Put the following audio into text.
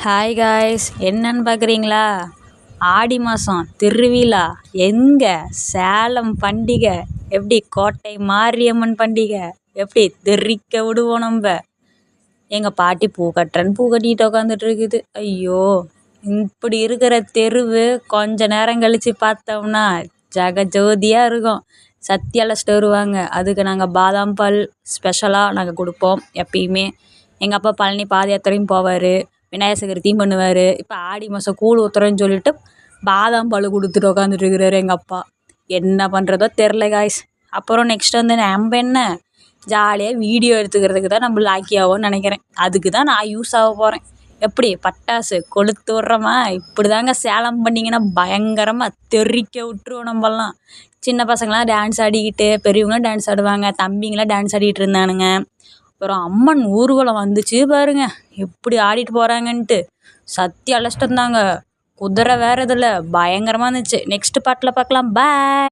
Hi guys, என்னன்னு பார்க்குறீங்களா? ஆடி மாதம் திருவிழா எங்கே? சேலம் பண்டிகை எப்படி? கோட்டை மாரியம்மன் பண்டிகை எப்படி தெறிக்க விடுவோம் நம்ம. எங்கள் பாட்டி பூ கட்டுறேன்னு பூ கட்டிகிட்டு உட்காந்துட்டு இருக்குது. ஐயோ, இப்படி இருக்கிற தெருவு கொஞ்ச நேரம் கழித்து பார்த்தோம்னா ஜெகஜோதியாக இருக்கும். சத்தி அழைச்சிட்டு வருவாங்க. அதுக்கு நாங்கள் பாதாம் பால் ஸ்பெஷலாக நாங்கள் கொடுப்போம் எப்பயுமே. எங்கள் அப்பா பழனி பாத யாத்திரையும் போவார், விநாயகர் சதுர்த்தியும் பண்ணுவார். இப்போ ஆடி மாதம் கூழ் ஊற்றுறேன்னு சொல்லிட்டு பாதாம் பால் கொடுத்துட்டு உட்காந்துட்டு இருக்கிறாரு எங்கள் அப்பா. என்ன பண்ணுறதோ தெரில காய்ஸ். அப்புறம் நெக்ஸ்ட் வந்து நம்ம என்ன ஜாலியாக வீடியோ எடுத்துக்கிறதுக்கு தான் நம்ம லாக்கி ஆகும்னு நினைக்கிறேன். அதுக்கு தான் நான் யூஸ் ஆக போகிறேன். எப்படி பட்டாசு கொளுத்து விட்றோமா? இப்படி தாங்க சேலம் பண்ணிங்கன்னா பயங்கரமாக தெறிக்க விட்டுருவோம் நம்மலாம். சின்ன பசங்களாம் டான்ஸ் ஆடிக்கிட்டு, பெரியவங்களாம் டான்ஸ் ஆடுவாங்க, தம்பிங்களாம் டான்ஸ் ஆடிக்கிட்டு இருந்தானுங்க. அப்புறம் அம்மன் ஊர்வலம் வந்துச்சு பாருங்க, எப்படி ஆடிட்டு போகிறாங்கன்ட்டு. சத்தி அழைச்சிட்டு இருந்தாங்க. குதிரை வேறு இதில் பயங்கரமாக இருந்துச்சு. நெக்ஸ்ட் பாட்டில் பார்க்கலாம். பாய்.